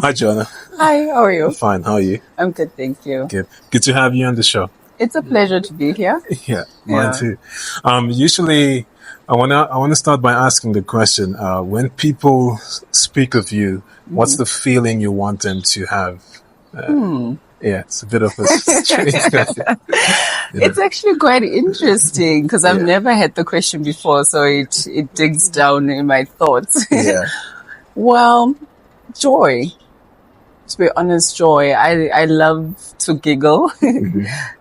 Hi, Johanna. Hi, how are you? Fine. How are you? I'm good, thank you. Good. Good to have you on the show. It's a pleasure to be here. Yeah, mine Yeah. too. Usually, I wanna start by asking the question: when people speak of you, what's the feeling you want them to have? Yeah, it's a bit of a strange question. It's actually quite interesting because I've Yeah. never had the question before, so it digs down in my thoughts. Yeah. Well, joy. To be honest, joy. I love to giggle.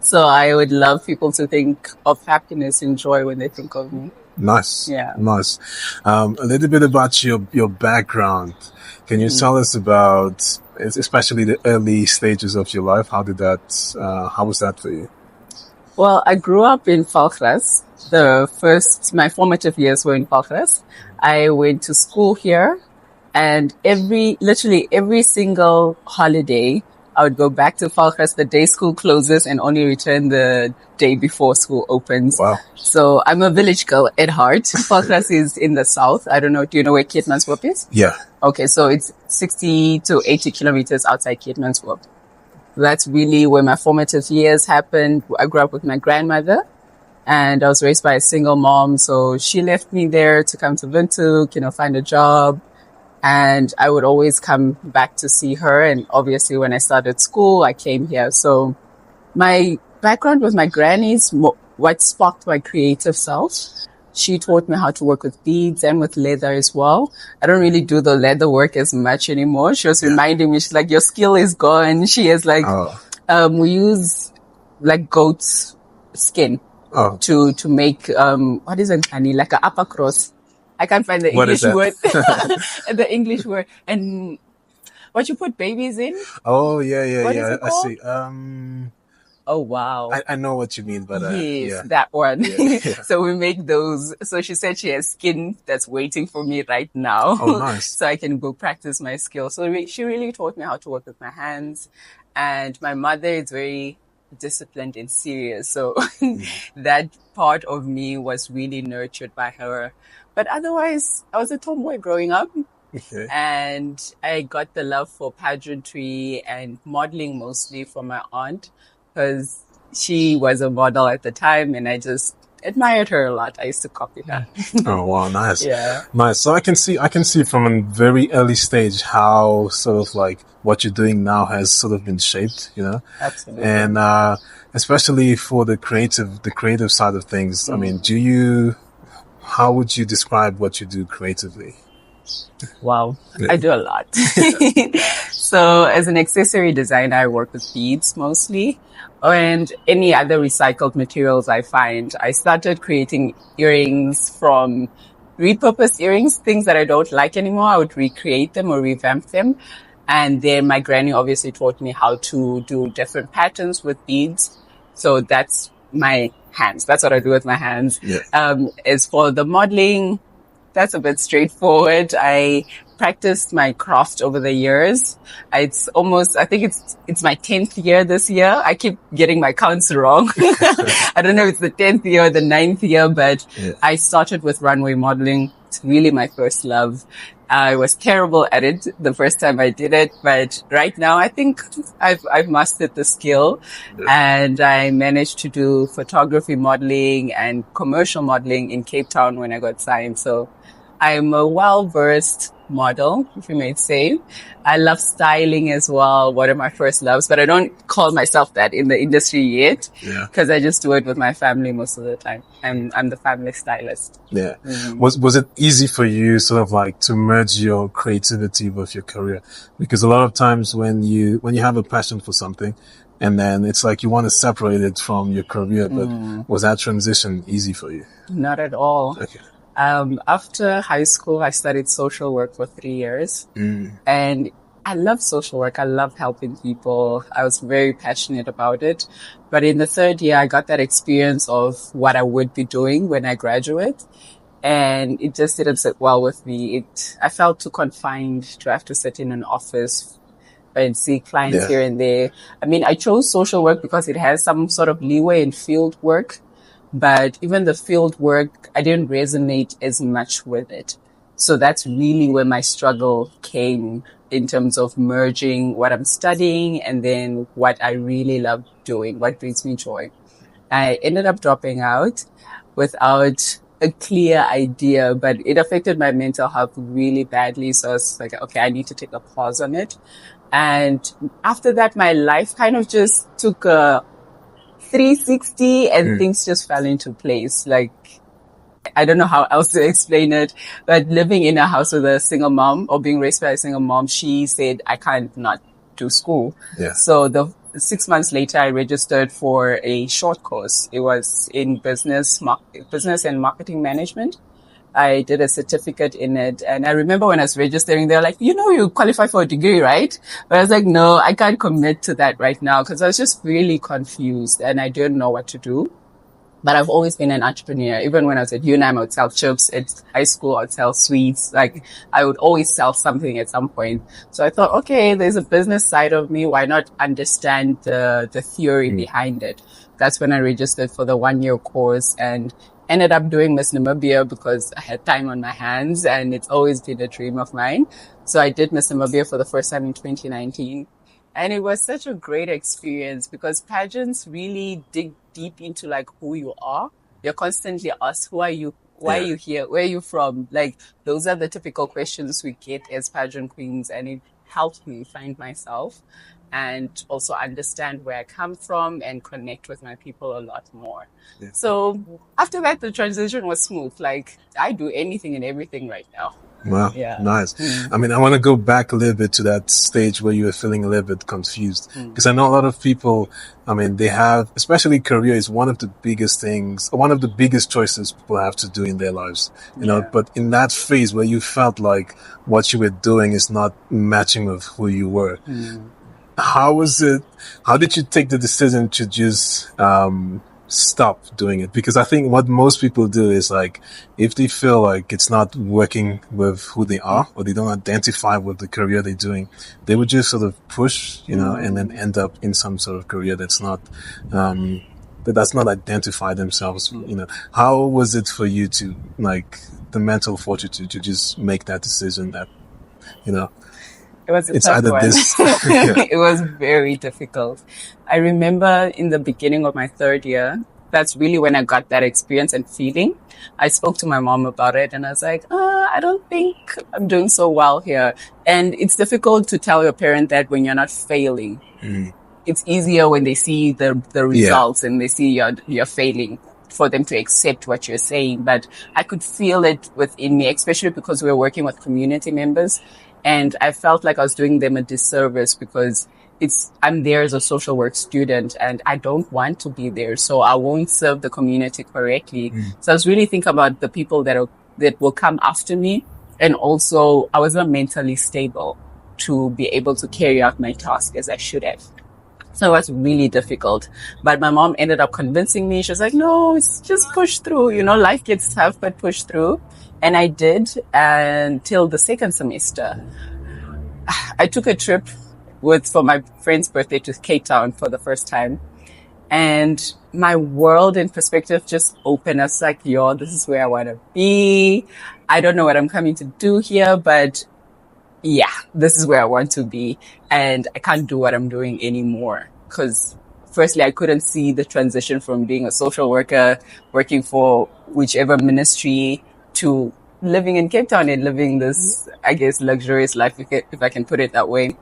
So I would love people to think of happiness and joy when they think of me. Nice. Yeah. Nice. A little bit about your background. Can you tell us about, especially the early stages of your life? How was that for you? Well, I grew up in Valkras. My formative years were in Valkras. I went to school here, and literally every single holiday, I would go back to Valkras the day school closes and only return the day before school opens. Wow. So I'm a village girl at heart. Valkras is in the south. I don't know. Do you know where Keetmanshoop is? Yeah. Okay, so it's 60 to 80 kilometers outside Keetmanshoop. That's really where my formative years happened. I grew up with my grandmother, and I was raised by a single mom. So she left me there to come to Windhoek, find a job. And I would always come back to see her. And obviously when I started school, I came here. So my background with my granny is what sparked my creative self. She taught me how to work with beads and with leather as well. I don't really do the leather work as much anymore. She was reminding me, she's like, your skill is gone. She is like, we use like goat's skin to make, what is it, honey? Like a upper cross. I can't find the English word. The English word. And what you put babies in? Oh, yeah. What is it I called? see. Oh, wow. I know what you mean, but yes, that one. Yeah. So we make those. So she said she has skin that's waiting for me right now. Oh, nice. So I can go practice my skill. So she really taught me how to work with my hands. And my mother is very disciplined and serious. So that part of me was really nurtured by her. But otherwise, I was a tomboy growing up. Okay. And I got the love for pageantry and modeling mostly from my aunt, because she was a model at the time and I just admired her a lot. I used to copy her. Oh, wow. Nice. Yeah. Nice. So I can see from a very early stage how sort of like what you're doing now has sort of been shaped, Absolutely. And, especially for the creative side of things. I mean, how would you describe what you do creatively? Wow. I do a lot. So as an accessory designer, I work with beads mostly and any other recycled materials I find. I started creating earrings from repurposed earrings, things that I don't like anymore. I would recreate them or revamp them. And then my granny obviously taught me how to do different patterns with beads. So that's my hands. That's what I do with my hands. Yeah. As for the modeling, that's a bit straightforward. I practiced my craft over the years. I think it's my 10th year this year. I keep getting my counts wrong. I don't know if it's the 10th year or the 9th year, but I started with runway modeling. It's really my first love. I was terrible at it the first time I did it, but right now I think I've mastered the skill, and I managed to do photography modeling and commercial modeling in Cape Town when I got signed. So I'm a well-versed model, if you may say. I love styling as well, one of my first loves, but I don't call myself that in the industry yet, because I just do it with my family most of the time. I'm the family stylist. Yeah. Was it easy for you sort of like to merge your creativity with your career? Because a lot of times when you have a passion for something, and then it's like you want to separate it from your career, but was that transition easy for you? Not at all. Okay. After high school, I studied social work for 3 years, and I love social work. I love helping people. I was very passionate about it. But in the third year, I got that experience of what I would be doing when I graduate, and it just didn't sit well with me. I felt too confined to have to sit in an office and see clients here and there. I mean, I chose social work because it has some sort of leeway in field work. But even the field work, I didn't resonate as much with it. So that's really where my struggle came, in terms of merging what I'm studying and then what I really love doing, what brings me joy. I ended up dropping out without a clear idea, but it affected my mental health really badly. So I was like, okay, I need to take a pause on it. And after that, my life kind of just took a 360 and things just fell into place. Like, I don't know how else to explain it, but living in a house with a single mom or being raised by a single mom, she said, I can't not do school. Yeah. So 6 months later, I registered for a short course. It was in business and marketing management. I did a certificate in it. And I remember when I was registering, they were like, you qualify for a degree, right? But I was like, no, I can't commit to that right now because I was just really confused and I didn't know what to do. But I've always been an entrepreneur. Even when I was at UNAM, I would sell chips. At high school, I would sell sweets. Like, I would always sell something at some point. So I thought, okay, there's a business side of me. Why not understand the theory behind it? That's when I registered for the 1-year course and ended up doing Miss Namibia because I had time on my hands and it's always been a dream of mine. So I did Miss Namibia for the first time in 2019. And it was such a great experience because pageants really dig deep into like who you are. You're constantly asked, who are you? Why are you here? Where are you from? Like, those are the typical questions we get as pageant queens. And it helped me find myself and also understand where I come from and connect with my people a lot more. Yeah. So after that, the transition was smooth. Like, I do anything and everything right now. Wow. Yeah. Nice. I mean, I want to go back a little bit to that stage where you were feeling a little bit confused. Because I know a lot of people, I mean, they have, especially career is one of the biggest things, one of the biggest choices people have to do in their lives, you know, but in that phase where you felt like what you were doing is not matching with who you were. How was it? How did you take the decision to just, stop doing it? Because I think what most people do is like, if they feel like it's not working with who they are or they don't identify with the career they're doing, they would just sort of push, you know, and then end up in some sort of career that's not, that does not identify themselves, you know. How was it for you to, like, the mental fortitude to just make that decision that, you know, it was it's either one. this. It was very difficult. I remember in the beginning of my 3rd year, that's really when I got that experience and feeling. I spoke to my mom about it and I was like, I don't think I'm doing so well here. And it's difficult to tell your parent that when you're not failing. It's easier when they see the results and they see you're failing for them to accept what you're saying. But I could feel it within me, especially because we were working with community members. And I felt like I was doing them a disservice because I'm there as a social work student and I don't want to be there. So I won't serve the community correctly. So I was really thinking about the people that will come after me. And also I was not mentally stable to be able to carry out my task as I should have. So it was really difficult. But my mom ended up convincing me. She was like, no, it's just push through. You know, life gets tough, but push through. And I did until the 2nd semester. I took a trip for my friend's birthday to Cape Town for the first time. And my world and perspective just opened. I was like, this is where I want to be. I don't know what I'm coming to do here, but yeah, this is where I want to be. And I can't do what I'm doing anymore. Because firstly, I couldn't see the transition from being a social worker, working for whichever ministry, to living in Cape Town and living this, I guess, luxurious life, if I can put it that way.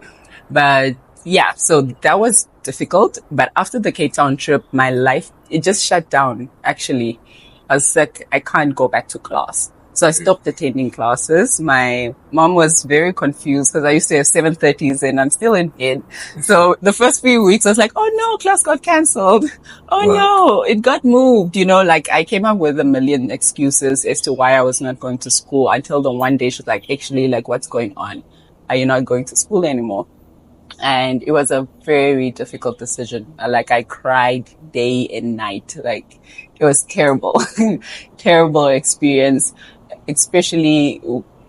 But yeah, so that was difficult. But after the Cape Town trip, my life, it just shut down, actually. I was like, I can't go back to class. So I stopped attending classes. My mom was very confused because I used to have 7:30s and I'm still in bed. So the first few weeks I was like, oh no, class got cancelled. Oh no, it got moved. You know, like I came up with a million excuses as to why I was not going to school until the one day she was like, actually, like, what's going on? Are you not going to school anymore? And it was a very difficult decision. Like, I cried day and night. Like, it was terrible, terrible experience, especially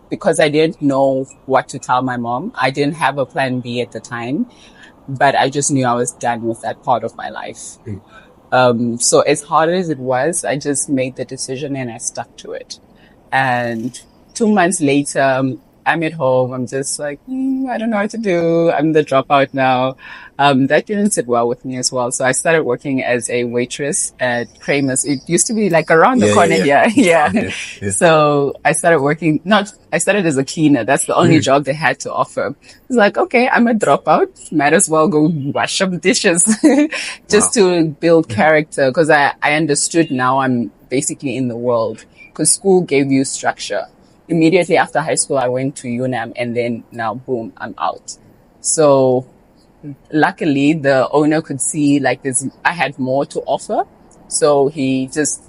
because I didn't know what to tell my mom. I didn't have a plan B at the time, but I just knew I was done with that part of my life. So as hard as it was, I just made the decision and I stuck to it. And 2 months later, I'm at home. I'm just like, I don't know what to do. I'm the dropout now. That didn't sit well with me as well. So I started working as a waitress at Kramer's. It used to be like around the corner here. Yeah. Okay. Yeah. So I started I started as a cleaner. That's the only job they had to offer. It's like, okay, I'm a dropout. Might as well go wash some dishes just to build character. Cause I understood now I'm basically in the world, because school gave you structure. Immediately after high school, I went to UNAM, and then now, boom, I'm out. So luckily, the owner could see like I had more to offer. So he just,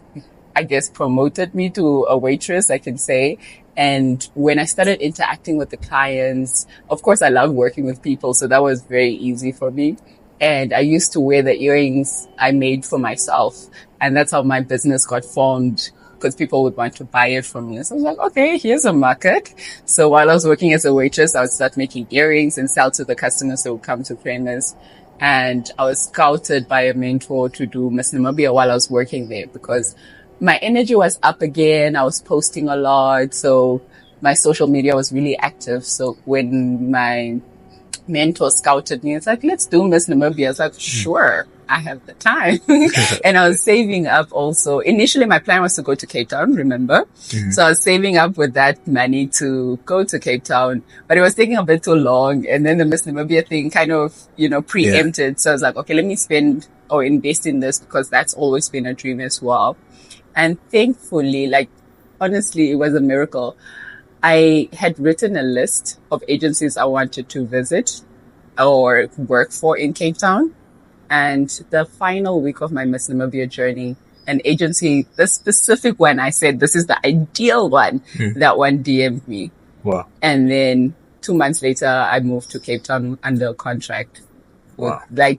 I guess, promoted me to a waitress, I can say. And when I started interacting with the clients, of course, I love working with people. So that was very easy for me. And I used to wear the earrings I made for myself. And that's how my business got formed, because people would want to buy it from me. So I was like, okay, here's a market. So while I was working as a waitress, I would start making earrings and sell to the customers who would come to Kramer's. And I was scouted by a mentor to do Miss Namibia while I was working there, because my energy was up again. I was posting a lot. So my social media was really active. So when my mentor scouted me, it's like, let's do Miss Namibia. I was like, sure, I have the time. And I was saving up also. Initially, my plan was to go to Cape Town, remember? So I was saving up with that money to go to Cape Town, but it was taking a bit too long. And then the Miss Namibia thing kind of, preempted. So I was like, okay, let me spend or invest in this, because that's always been a dream as well. And thankfully, honestly, it was a miracle. I had written a list of agencies I wanted to visit or work for in Cape Town. And the final week of my Miss Namibia journey, an agency, the specific one, I said, this is the ideal one, that one DM'd me. Wow. And then 2 months later, I moved to Cape Town under contract. Wow. I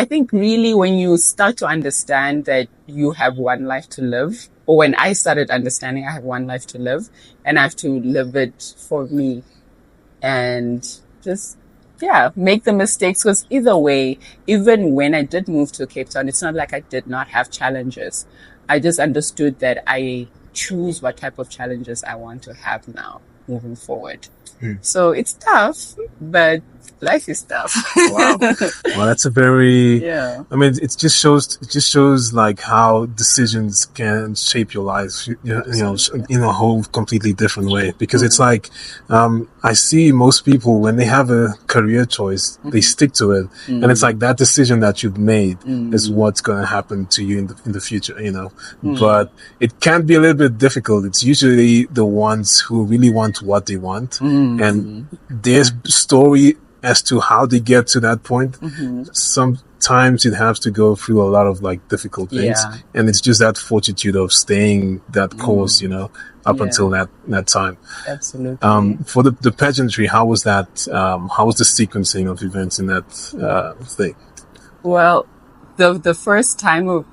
think really when you start to understand that you have one life to live, or when I started understanding I have one life to live and I have to live it for me, and just, make the mistakes. Because either way, even when I did move to Cape Town, it's not like I did not have challenges. I just understood that I choose what type of challenges I want to have now moving forward. So it's tough, but life is tough. Wow. Well, that's a very, I mean, it just shows like how decisions can shape your life, in a whole completely different way. Because it's like, I see most people, when they have a career choice, they stick to it. And it's like that decision that you've made is what's going to happen to you in the future, But it can be a little bit difficult. It's usually the ones who really want what they want, and their story as to how they get to that point. Sometimes it has to go through a lot of difficult things, and it's just that fortitude of staying that course, up until that time. Absolutely. For the pageantry, how was that? How was the sequencing of events in that thing? Well, the first time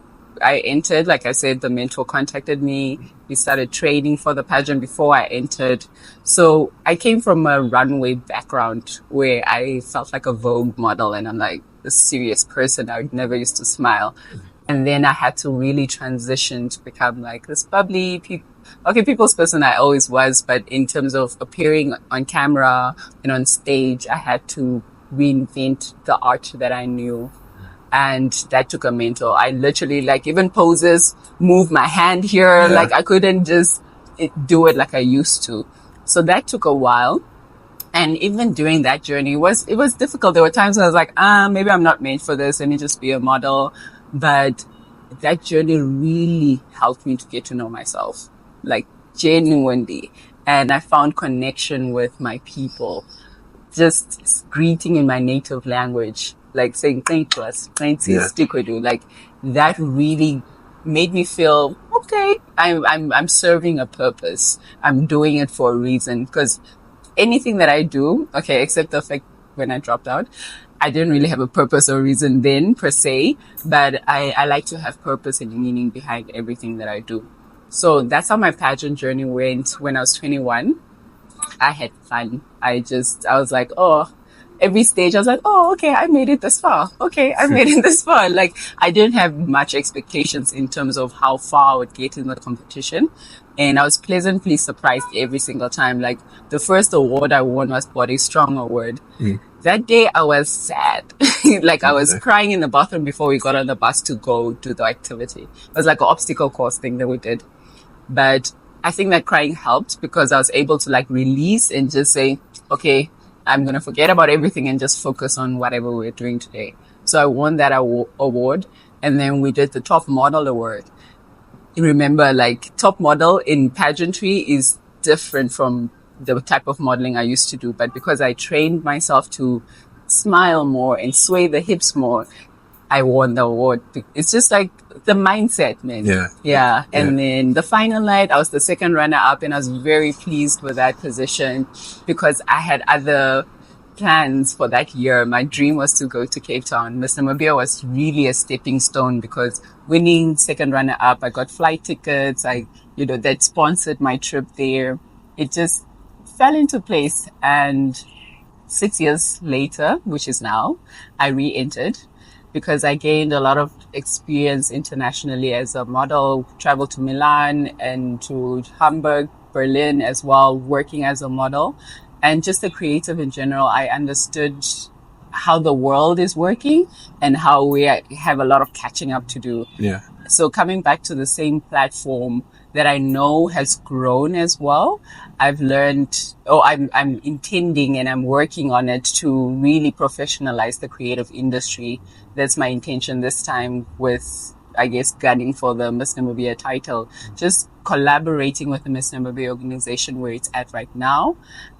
I entered, like I said, the mentor contacted me. We started training for the pageant before I entered. So I came from a runway background where I felt like a Vogue model, and I'm like a serious person. I never used to smile. And then I had to really transition to become like this bubbly people's person I always was, but in terms of appearing on camera and on stage, I had to reinvent the art that I knew. And that took a mentor. I literally, even poses, move my hand here. I couldn't just do it like I used to. So that took a while. And even during that journey, it was difficult. There were times when I was like, maybe I'm not made for this. Let me just be a model. But that journey really helped me to get to know myself, genuinely. And I found connection with my people. Just greeting in my native language. Saying thank you, that really made me feel okay. I'm serving a purpose. I'm doing it for a reason. Because anything that I do, except the fact when I dropped out, I didn't really have a purpose or reason then per se. But I like to have purpose and meaning behind everything that I do. So that's how my pageant journey went. When I was 21, I had fun. I was like, every stage I was like, okay, I made it this far. Okay, I made it this far. I didn't have much expectations in terms of how far I would get in the competition. And I was pleasantly surprised every single time. Like the first award I won was Body Strong Award. That day I was sad. Like I was crying in the bathroom before we got on the bus to go do the activity. It was like an obstacle course thing that we did. But I think that crying helped because I was able to like release and just say, okay, I'm going to forget about everything and just focus on whatever we're doing today. So I won that award. And then we did the top model award. You remember, like, top model in pageantry is different from the type of modeling I used to do. But because I trained myself to smile more and sway the hips more, I won the award. It's just like the mindset, man. Yeah. And then the final night, I was the second runner up and I was very pleased with that position because I had other plans for that year. My dream was to go to Cape Town. Miss Namibia was really a stepping stone because winning second runner up, I got flight tickets. That sponsored my trip there. It just fell into place. And 6 years later, which is now, I re-entered because I gained a lot of experience internationally as a model, traveled to Milan and to Hamburg, Berlin as well, working as a model. And just the creative in general, I understood how the world is working and how we have a lot of catching up to do. Yeah. So coming back to the same platform that I know has grown as well, I've learned, I'm intending and I'm working on it to really professionalize the creative industry. That's my intention this time with, I guess, gunning for the Miss Namibia title. Just collaborating with the Miss Namibia organization where it's at right now.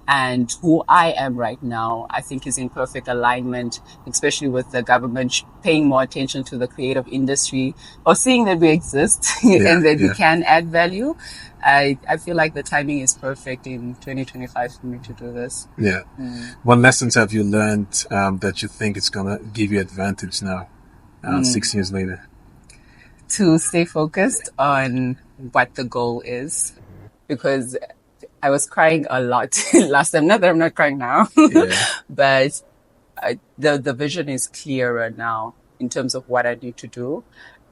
And who I am right now, I think is in perfect alignment, especially with the government paying more attention to the creative industry or seeing that we exist and that we can add value. I feel like the timing is perfect in 2025 for me to do this. Yeah. What lessons have you learned that you think it's going to give you advantage now, 6 years later? To stay focused on what the goal is, because I was crying a lot last time. Not that I'm not crying now, but the vision is clearer now in terms of what I need to do.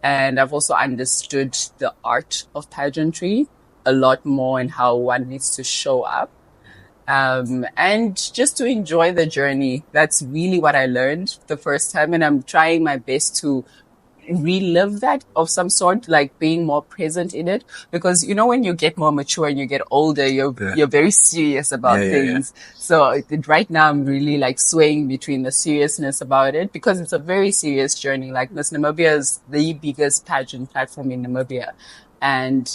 And I've also understood the art of pageantry a lot more and how one needs to show up. And just to enjoy the journey. That's really what I learned the first time. And I'm trying my best to relive that of some sort, like being more present in it, because when you get more mature and you get older, you're very serious about things. So right now I'm really like swaying between the seriousness about it because it's a very serious journey. Like Miss Namibia is the biggest pageant platform in Namibia, and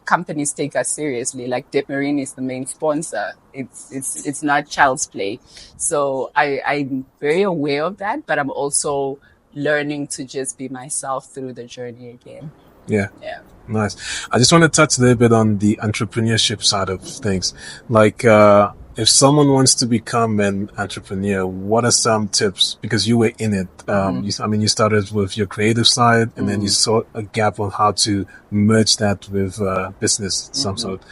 companies take us seriously. Like Dep Marine is the main sponsor. It's not child's play. So I'm very aware of that, but I'm also learning to just be myself through the journey again. Yeah. Nice. I just want to touch a little bit on the entrepreneurship side of things. Like, if someone wants to become an entrepreneur, what are some tips? Because you were in it. You started with your creative side and then you saw a gap on how to merge that with business of some sort.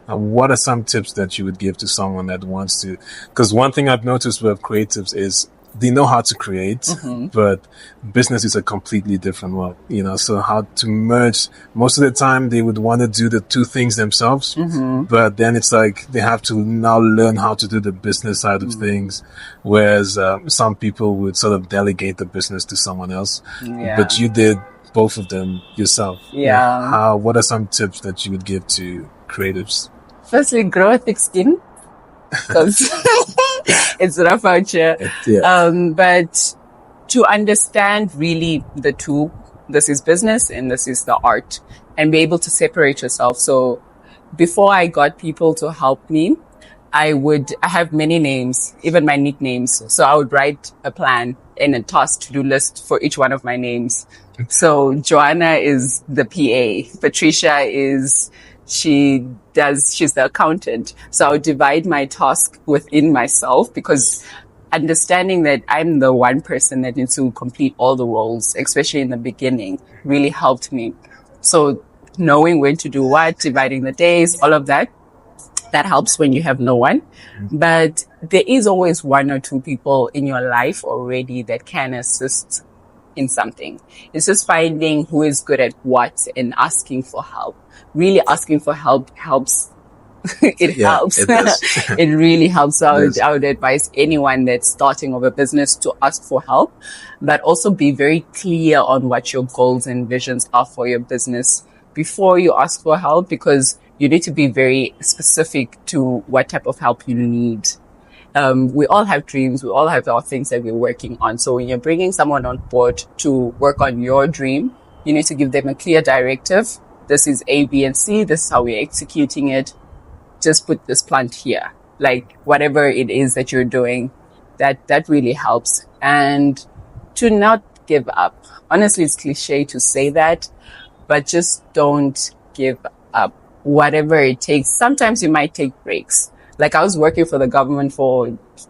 What are some tips that you would give to someone that wants to? Because one thing I've noticed with creatives is they know how to create, but business is a completely different world, so how to merge. Most of the time they would want to do the two things themselves, but then it's like they have to now learn how to do the business side of things, whereas some people would sort of delegate the business to someone else, but you did both of them yourself. What are some tips that you would give to creatives? Firstly, grow a thick skin, because it's rough out here. But to understand really the two, this is business and this is the art, and be able to separate yourself. So before I got people to help me, I have many names, even my nicknames. So I would write a plan and a task to-do list for each one of my names. So Johanna is the PA. Patricia she's the accountant. So I would divide my task within myself, because understanding that I'm the one person that needs to complete all the roles, especially in the beginning, really helped me. So knowing when to do what, dividing the days, all of that helps when you have no one. But there is always one or two people in your life already that can assist in something. It's just finding who is good at what and asking for help. Really asking for help helps. It helps. It does. It really helps. So Yes. I would advise anyone that's starting of a business to ask for help, but also be very clear on what your goals and visions are for your business before you ask for help, because you need to be very specific to what type of help you need. We all have dreams. We all have our things that we're working on. So when you're bringing someone on board to work on your dream, you need to give them a clear directive. This is A, B, and C. This is how we're executing it. Just put this plant here. Like whatever it is that you're doing, that really helps. And to not give up. Honestly, it's cliche to say that, but just don't give up. Whatever it takes. Sometimes you might take breaks. Like I was working for the government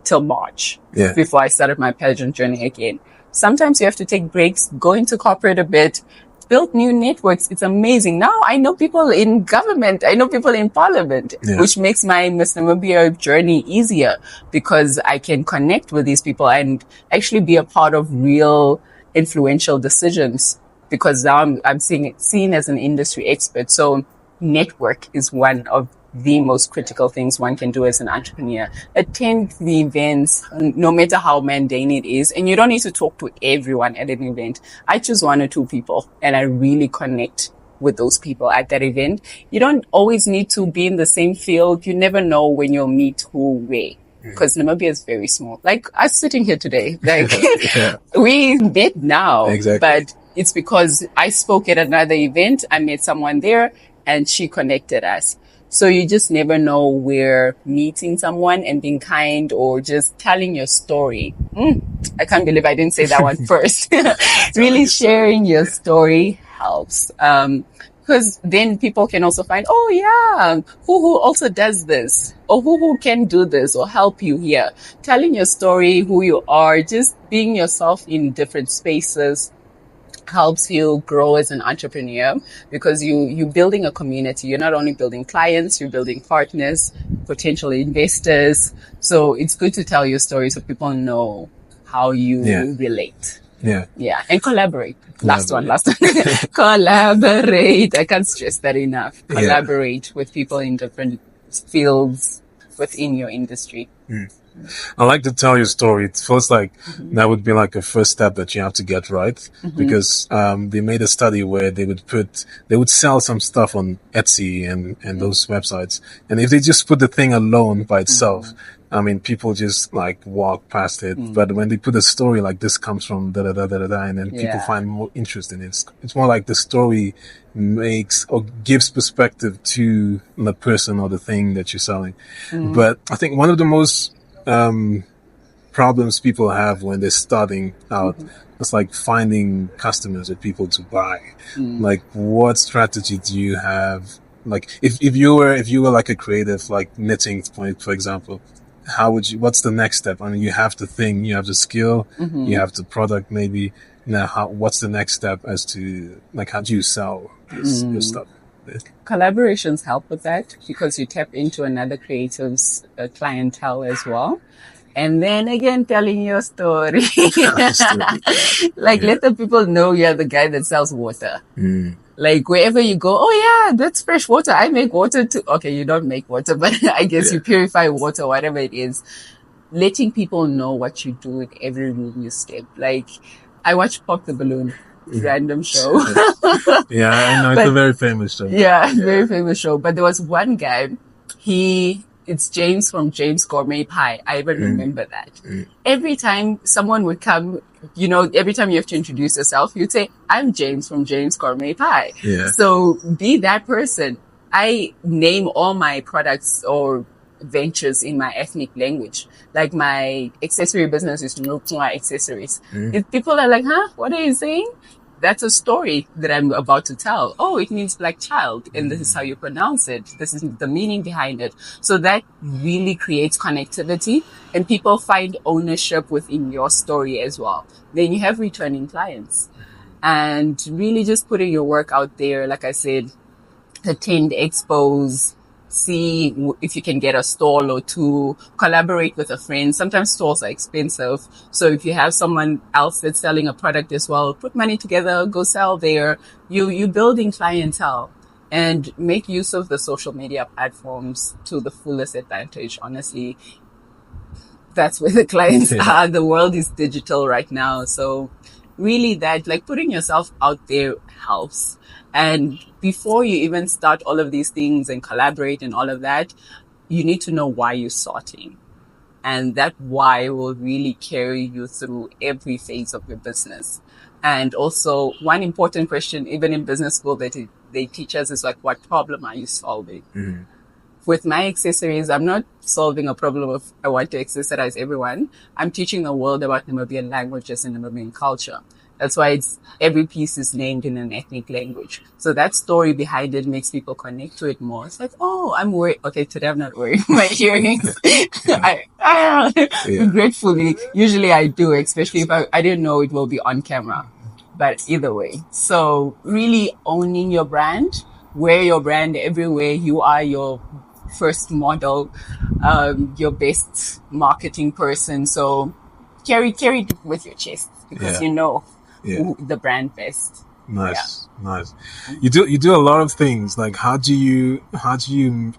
till March before I started my pageant journey again. Sometimes you have to take breaks, go into corporate a bit, build new networks. It's amazing. Now I know people in government. I know people in parliament, which makes my Miss Namibia journey easier because I can connect with these people and actually be a part of real influential decisions, because now I'm seen as an industry expert. So network is one of the most critical things one can do as an entrepreneur. Attend the events, no matter how mundane it is. And you don't need to talk to everyone at an event. I choose 1 or 2 people and I really connect with those people at that event. You don't always need to be in the same field. You never know when you'll meet who where. Because Namibia is very small. Like us sitting here today, like we met now, but it's because I spoke at another event. I met someone there and she connected us. So you just never know where meeting someone and being kind or just telling your story. I can't believe I didn't say that one first. Really sharing your story helps. Because then people can also find, oh yeah, who also does this, or who can do this or help you here. Telling your story, who you are, just being yourself in different spaces helps you grow as an entrepreneur, because you're building a community. You're not only building clients, you're building partners, potential investors. So it's good to tell your story so people know how you relate. Yeah. And collaborate. Last one. Collaborate. I can't stress that enough. Collaborate with people in different fields within your industry. I like to tell your story. It feels like that would be like a first step that you have to get right, because they made a study where they would sell some stuff on Etsy and those websites, and if they just put the thing alone by itself, I mean, people just like walk past it. But when they put a story like this comes from da da da da da da, and then people find more interest in it. It's more like the story makes or gives perspective to the person or the thing that you're selling. But I think one of the most problems people have when they're starting out, it's like finding customers or people to buy. Like, what strategy do you have? Like, if you were like a creative, like knitting, for example, what's the next step? I mean, you have the thing, you have the skill, you have the product maybe. Now, what's the next step as to, like, how do you sell your stuff? Collaborations help with that, because you tap into another creative's clientele as well. And then again, telling your story. Let the people know you're the guy that sells water. Like wherever you go, oh yeah, that's fresh water. I make water too. Okay, you don't make water, but I guess you purify water, whatever it is. Letting people know what you do in every room you step. Like, I watch Pop the Balloon. Random show. Yeah, I know. It's a very famous show. Yeah, very famous show. But there was one guy, it's James from James Gourmet Pie. I even remember that. Every time someone would come, every time you have to introduce yourself, you'd say, I'm James from James Gourmet Pie. Yeah. So be that person. I name all my products or ventures in my ethnic language. Like my accessory business is Nukwa Accessories. If people are like, huh? What are you saying? That's a story that I'm about to tell. Oh, it means black child, and this is how you pronounce it. This is the meaning behind it. So that really creates connectivity, and people find ownership within your story as well. Then you have returning clients, and really just putting your work out there. Like I said, attend expos, see if you can get a stall or two, collaborate with a friend. Sometimes stalls are expensive. So if you have someone else that's selling a product as well, put money together, go sell there. You're building clientele, and make use of the social media platforms to the fullest advantage. Honestly, that's where the clients are. The world is digital right now. So really that, like, putting yourself out there helps. And before you even start all of these things and collaborate and all of that, you need to know why you're starting. And that why will really carry you through every phase of your business. And also one important question, even in business school, that they teach us is like, what problem are you solving? Mm-hmm. With my accessories, I'm not solving a problem of I want to accessorize everyone. I'm teaching the world about Namibian languages and Namibian culture. That's why every piece is named in an ethnic language. So that story behind it makes people connect to it more. It's like, oh, I'm worried. Okay, today I'm not worried. My earrings. Regretfully, usually I do, especially if I didn't know it will be on camera. But either way. So really owning your brand, wear your brand everywhere. You are your first model, your best marketing person. So carry it with your chest, because you know the brand best. Nice. You do a lot of things. Like, how do you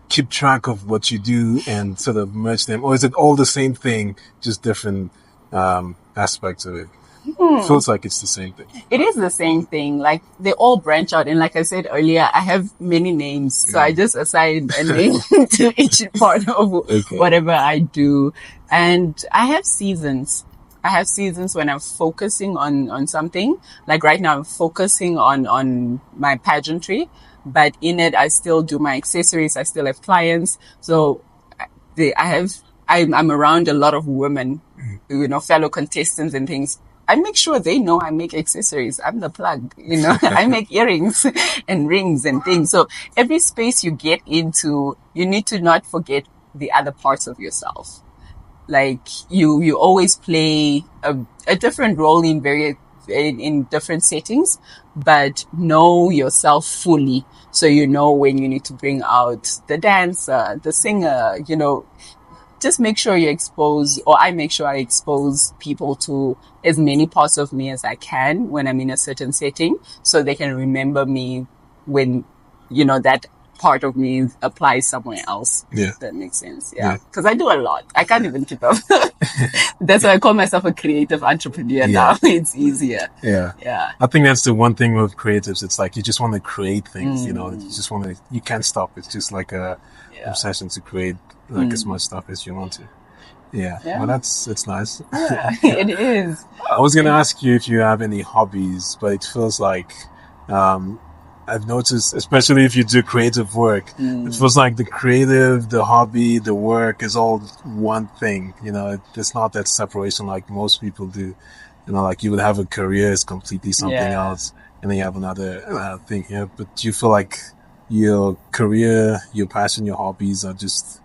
keep track of what you do and sort of merge them, or is it all the same thing, just different aspects of it? It feels like it's the same thing. It is the same thing. Like, they all branch out. And like I said earlier, I have many names. So I just assign a name to each part of whatever I do. And I have seasons. When I'm focusing on something. Like right now, I'm focusing on my pageantry. But in it, I still do my accessories. I still have clients. So I'm around a lot of women, fellow contestants and things. I make sure they know I make accessories. I'm the plug, I make earrings and rings and things. So every space you get into, you need to not forget the other parts of yourself. Like you always play a different role in different settings, but know yourself fully. So you know when you need to bring out the dancer, the singer, just make sure I make sure I expose people to as many parts of me as I can when I'm in a certain setting, so they can remember me when, that part of me applies somewhere else. Yeah. If that makes sense. Yeah. Because I do a lot. I can't even keep up. That's why I call myself a creative entrepreneur now. It's easier. Yeah. Yeah. I think that's the one thing with creatives. It's like, you just want to create things, you can't stop. It's just like a obsession to create as much stuff as you want to. Yeah. Well, it's nice. Yeah, it is. I was going to ask you if you have any hobbies, but it feels like, I've noticed, especially if you do creative work, it feels like the creative, the hobby, the work is all one thing. It's not that separation like most people do. Like you would have a career is completely something else, and then you have another thing here. But do you feel like your career, your passion, your hobbies are just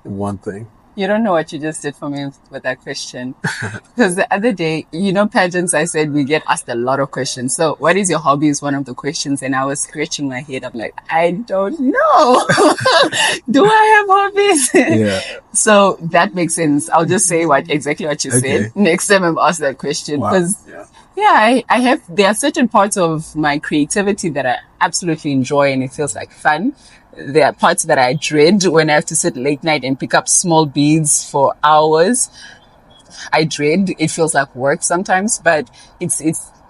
one thing? You don't know what you just did for me with that question. Because the other day, pageants, I said we get asked a lot of questions. So what is your hobby is one of the questions. And I was scratching my head. I'm like, I don't know. Do I have hobbies? Yeah. So that makes sense. I'll just say exactly what you said. Next time I'm asked that question. Because I have, there are certain parts of my creativity that I absolutely enjoy and it feels like fun. There are parts that I dread when I have to sit late night and pick up small beads for hours. I dread. It feels like work sometimes, but it's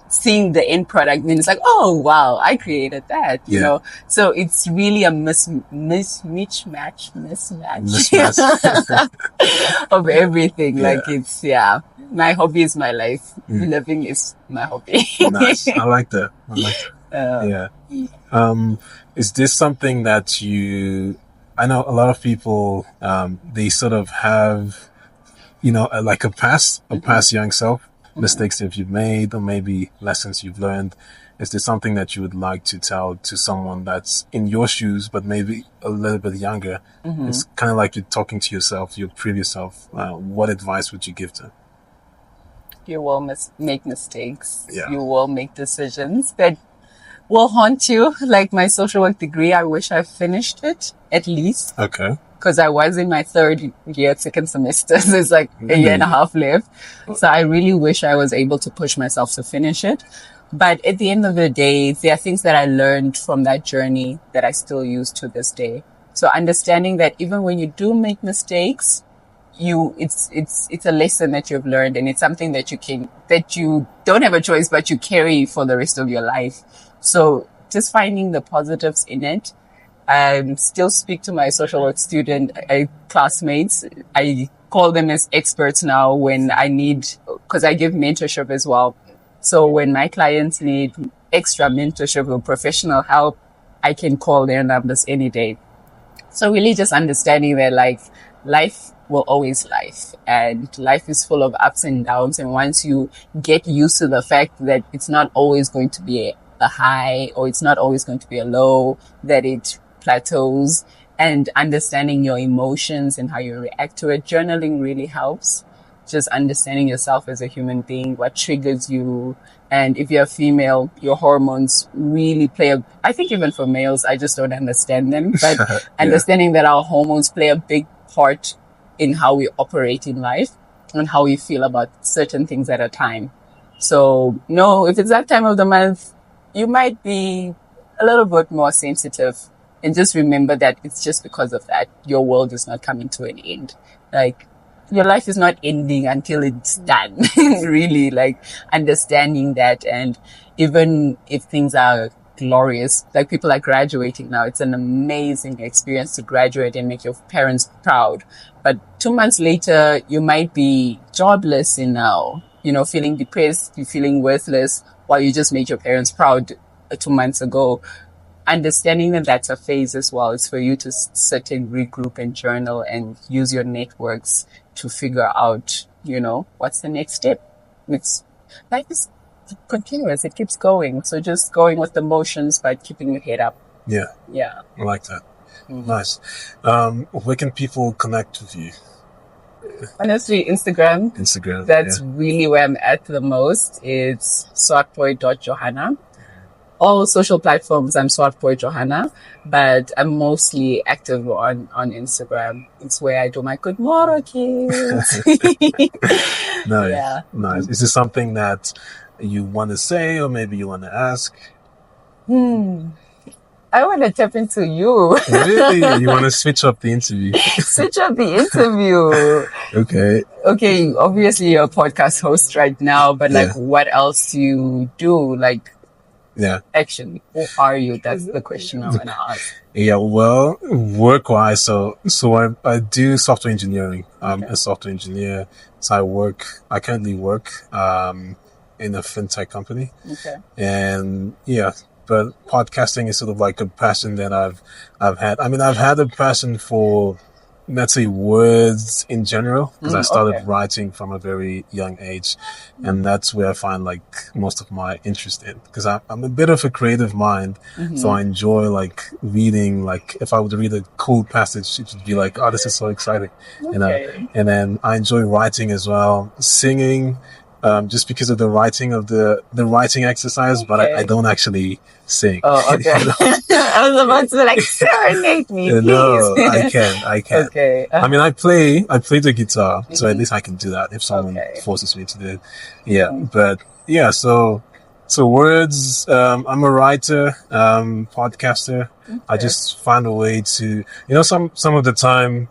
seeing the end product and it's like, oh wow, I created that, So it's really a mismatch of everything. Yeah. Like it's, my hobby is my life. Living is my hobby. Nice. I like that. Is this something that I know a lot of people, they sort of have, like a past young self, mistakes that you've made, or maybe lessons you've learned. Is there something that you would like to tell to someone that's in your shoes, but maybe a little bit younger? It's kind of like you're talking to yourself, your previous self. What advice would you give to them? You will make mistakes. Yeah. You will make decisions, but will haunt you. Like my social work degree, I wish I finished it at least. Okay. Because I was in my third year, second semester. So it's like a year and a half left. So I really wish I was able to push myself to finish it. But at the end of the day, there are things that I learned from that journey that I still use to this day. So understanding that even when you do make mistakes, it's a lesson that you've learned, and it's something that you don't have a choice, but you carry for the rest of your life. So just finding the positives in it. I still speak to my social work classmates. I call them as experts now when I need, because I give mentorship as well. So when my clients need extra mentorship or professional help, I can call their numbers any day. So really just understanding that like life will always life, and life is full of ups and downs. And once you get used to the fact that it's not always going to be a high or it's not always going to be a low, that it plateaus, and understanding your emotions and how you react to it. Journaling really helps. Just understanding yourself as a human being, what triggers you. And if you're female, your hormones really I think even for males, I just don't understand them, but yeah. Understanding that our hormones play a big part in how we operate in life and how we feel about certain things at a time. So if it's that time of the month, you might be a little bit more sensitive, and just remember that it's just because of that. Your world is not coming to an end. Like, your life is not ending until it's done. Really, like understanding that. And even if things are glorious, like people are graduating now, it's an amazing experience to graduate and make your parents proud. But 2 months later, you might be jobless and now, feeling depressed, you're feeling worthless, while you just made your parents proud 2 months ago. Understanding that that's a phase as well. It's for you to sit and regroup and journal and use your networks to figure out, what's the next step. Life is continuous. It keeps going. So just going with the motions, but keeping your head up. Yeah. Yeah. I like that. Mm-hmm. Nice. Where can people connect with you? Honestly, Instagram. That's really where I'm at the most. It's swartbooi.johanna. All social platforms, I'm Swartbooi Johanna, but I'm mostly active on Instagram. It's where I do my good morning kids. Nice. Yeah. Nice. Is this something that you want to say, or maybe you want to ask? I want to tap into you. Really? You want to switch up the interview? Switch up the interview. Okay. Obviously, you're a podcast host right now, but what else do you do? Actually, who are you? That's the question I want to ask. Yeah, well, work-wise, so I do software engineering. I'm a software engineer. So I currently work in a fintech company. Okay. And but podcasting is sort of like a passion that I've had. I mean, I've had a passion for, let's say, words in general, because I started writing from a very young age, and that's where I find like most of my interest in, because I'm a bit of a creative mind, so I enjoy like reading. Like if I would read a cool passage, it would be like, oh, this is so exciting, and then I enjoy writing as well, singing, just because of the writing exercise, but I don't actually sing. Oh, okay. I was about to like serenade me, please. No, I can. Okay. I mean, I play the guitar, so at least I can do that if someone forces me to do it. Yeah, but so words, I'm a writer, podcaster. I just find a way to, some of the time,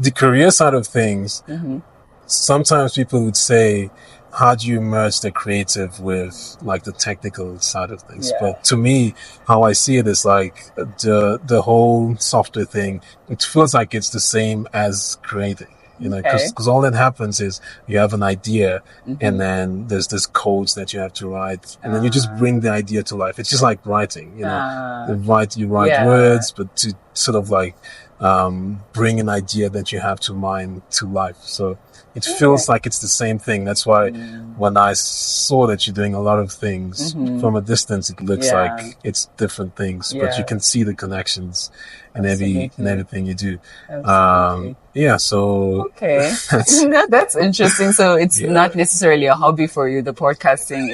the career side of things, sometimes people would say, how do you merge the creative with like the technical side of things? But to me, how I see it is like the whole software thing, it feels like it's the same as creating, because all that happens is you have an idea, and then there's this codes that you have to write, and then you just bring the idea to life. It's just like writing, you write words, but to sort of like bring an idea that you have to mind to life. So it feels like it's the same thing. That's why when I saw that you're doing a lot of things from a distance, it looks like it's different things, but you can see the connections in everything you do. So okay, that's interesting. So it's not necessarily a hobby for you, the podcasting.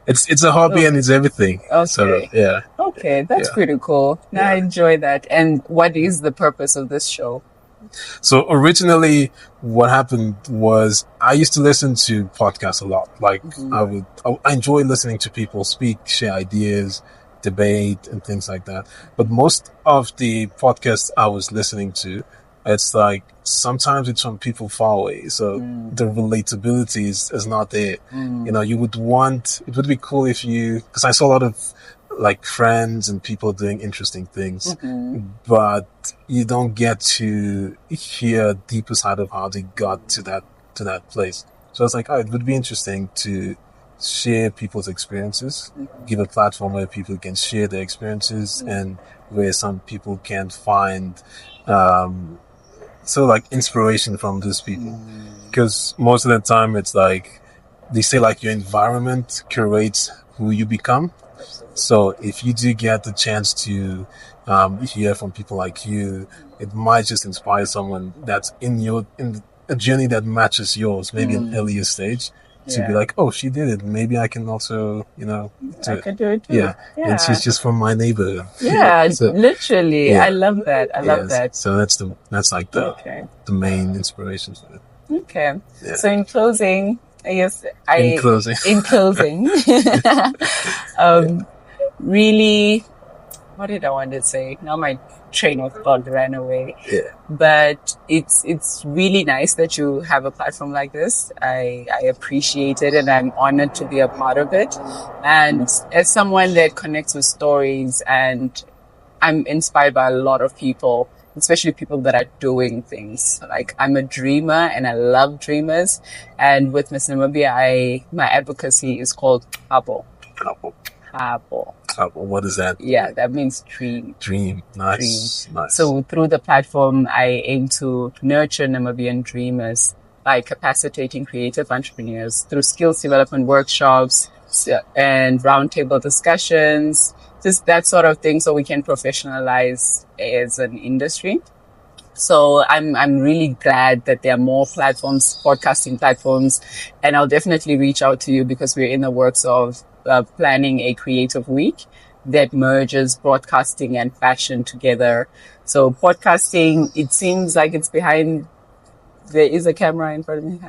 It's a hobby and it's everything. Okay. So, Okay, that's pretty cool. I enjoy that. And what is the purpose of this show? So originally what happened was I used to listen to podcasts a lot. Like I enjoy listening to people speak, share ideas, debate and things like that. But most of the podcasts I was listening to, it's like sometimes it's from people far away. So the relatability is not there. You know, it would be cool if because I saw a lot of like friends and people doing interesting things, but you don't get to hear a deeper side of how they got to that place. So it's like, it would be interesting to share people's experiences, give a platform where people can share their experiences and where some people can find, inspiration from those people. Because most of the time it's like, they say like your environment curates who you become. So if you do get the chance to hear from people like you, it might just inspire someone that's in a journey that matches yours, maybe an earlier stage, to be like, oh, she did it. Maybe I can also, I could do it too. Yeah. And she's just from my neighborhood. Yeah, so, literally. Yeah. I love that. I love that. So that's the main inspiration for it. Okay. Yeah. So in closing, in closing, really, what did I want to say? Now my train of thought ran away. Yeah. But it's really nice that you have a platform like this. I appreciate it and I'm honored to be a part of it. And as someone that connects with stories, and I'm inspired by a lot of people, especially people that are doing things. Like, I'm a dreamer and I love dreamers. And with Miss Namibia, my advocacy is called Abo. What is that? Yeah, that means dream. Dream. Nice. So through the platform, I aim to nurture Namibian dreamers by capacitating creative entrepreneurs through skills development workshops and roundtable discussions, just that sort of thing, so we can professionalize as an industry. So I'm really glad that there are more platforms, podcasting platforms, and I'll definitely reach out to you because we're in the works of planning a creative week that merges broadcasting and fashion together. So podcasting, it seems like it's behind, there is a camera in front of me.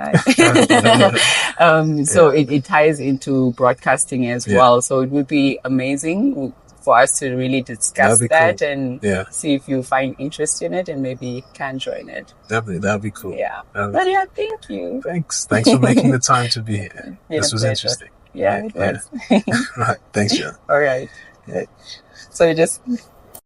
So it ties into broadcasting as well. So it would be amazing for us to really discuss that and see if you find interest in it and maybe can join it. Definitely, that'd be cool. Yeah. But thank you. Thanks for making the time to be here. This was interesting. Yeah, it was. Right. Thanks, John. All right. So just